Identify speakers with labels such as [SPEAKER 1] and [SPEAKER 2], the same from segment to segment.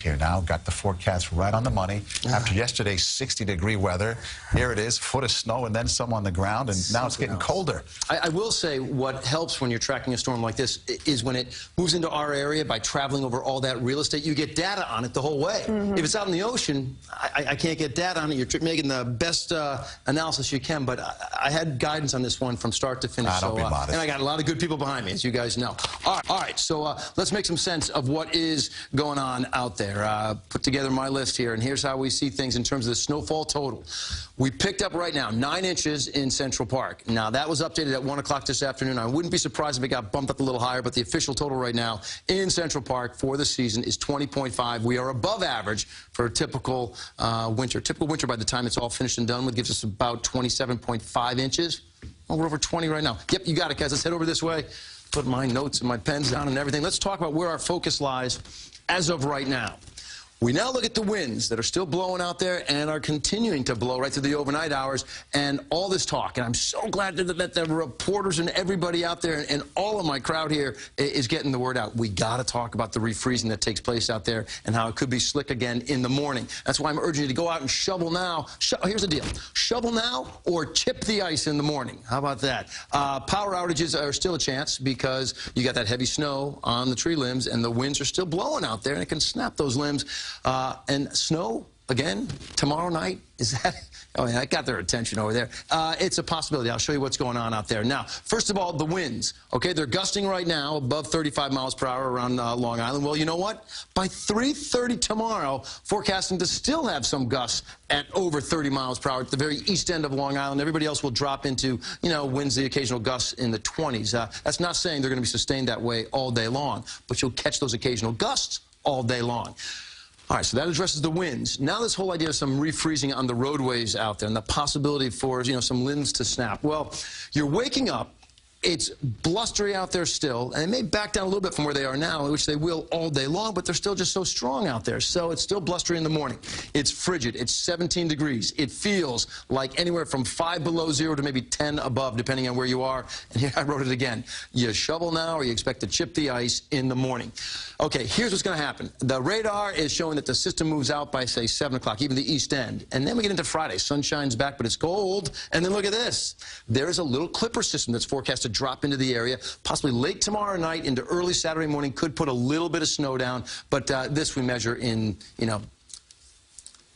[SPEAKER 1] Here now, got the forecast right on the money. After yesterday's 60-degree weather, here it is, foot of snow and then some on the ground, and now it's getting colder.
[SPEAKER 2] I will say what helps when you're tracking a storm like this is when it moves into our area by traveling over all that real estate, you get data on it the whole way. If it's out in the ocean, I can't get data on it. You're making the best analysis you can, but I had guidance on this one from start to finish.
[SPEAKER 1] Don't be modest.
[SPEAKER 2] And I got a lot of good people behind me, as you guys know. All right, so let's make some sense of what is going on out there. Put together my list here, and here's how we see things in terms of the snowfall total. We picked up right now 9 inches in Central Park. Now, that was updated at 1 o'clock this afternoon. I wouldn't be surprised if it got bumped up a little higher, but the official total right now in Central Park for the season is 20.5. We are above average for a typical winter. Typical winter, by the time it's all finished and done with, gives us about 27.5 inches. Well, we're over 20 right now. Yep, you got it, guys. Let's head over this way. Put my notes and my pens down and everything. Let's talk about where our focus lies as of right now. We now look at the winds that are still blowing out there and are continuing to blow right through the overnight hours and all this talk. And I'm so glad that the reporters and everybody out there and all of my crowd here is getting the word out. We got to talk about the refreezing that takes place out there and how it could be slick again in the morning. That's why I'm urging you to go out and shovel now. Here's the deal. Shovel now or chip the ice in the morning. How about that? Power outages are still a chance because you got that heavy snow on the tree limbs and the winds are still blowing out there and it can snap those limbs. And snow, again, tomorrow night, is that? Oh, yeah, I got their attention over there. It's a possibility. I'll show you what's going on out there. Now, first of all, the winds. Okay, they're gusting right now above 35 miles per hour around Long Island. Well, you know what? By 3:30 tomorrow, forecasting to still have some gusts at over 30 miles per hour at the very east end of Long Island. Everybody else will drop into, winds, the occasional gusts in the 20s. That's not saying they're going to be sustained that way all day long, but you'll catch those occasional gusts all day long. All right, so that addresses the winds. Now this whole idea of some refreezing on the roadways out there and the possibility for, some limbs to snap. Well, you're waking up. It's blustery out there still, and it may back down a little bit from where they are now, which they will all day long, but they're still just so strong out there. So it's still blustery in the morning. It's frigid. It's 17 degrees. It feels like anywhere from 5 below 0 to maybe 10 above, depending on where you are. And here I wrote it again. You shovel now or you expect to chip the ice in the morning. Okay, here's what's going to happen. The radar is showing that the system moves out by, say, 7 o'clock, even the east end. And then we get into Friday. Sun shines back, but it's cold. And then look at this. There's a little clipper system that's forecast to drop into the area, possibly late tomorrow night into early Saturday morning, could put a little bit of snow down, but this we measure in,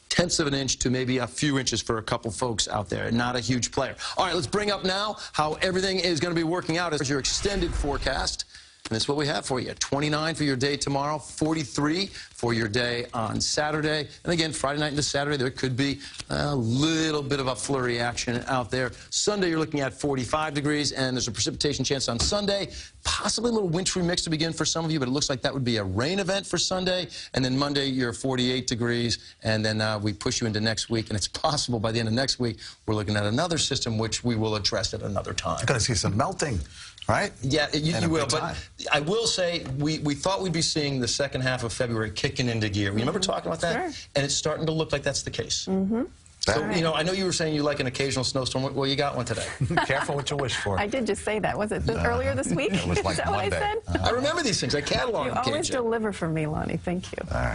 [SPEAKER 2] tenths of an inch to maybe a few inches for a couple folks out there. Not a huge player. All right, let's bring up now how everything is going to be working out as your extended forecast. And that's what we have for you. 29 for your day tomorrow, 43 for your day on Saturday. And again, Friday night into Saturday, there could be a little bit of a flurry action out there. Sunday, you're looking at 45 degrees, and there's a precipitation chance on Sunday. Possibly a little wintry mix to begin for some of you, but it looks like that would be a rain event for Sunday. And then Monday, you're 48 degrees, and then we push you into next week. And it's possible by the end of next week, we're looking at another system, which we will address at another time.
[SPEAKER 1] You're going to see some melting. Right?
[SPEAKER 2] Yeah, you will. But I will say we thought we'd be seeing the second half of February kicking into gear. Remember talking about that?
[SPEAKER 3] Sure.
[SPEAKER 2] And it's starting to look like that's the case. So,
[SPEAKER 3] Right.
[SPEAKER 2] I know you were saying you like an occasional snowstorm. Well, you got one today.
[SPEAKER 1] Careful what you wish for.
[SPEAKER 3] I did just say that. Was it earlier this week?
[SPEAKER 1] It was like
[SPEAKER 3] Is that
[SPEAKER 1] Monday.
[SPEAKER 3] what I said?
[SPEAKER 2] I remember these things. I catalog them.
[SPEAKER 3] You always deliver for me, Lonnie. Thank you.
[SPEAKER 1] All right.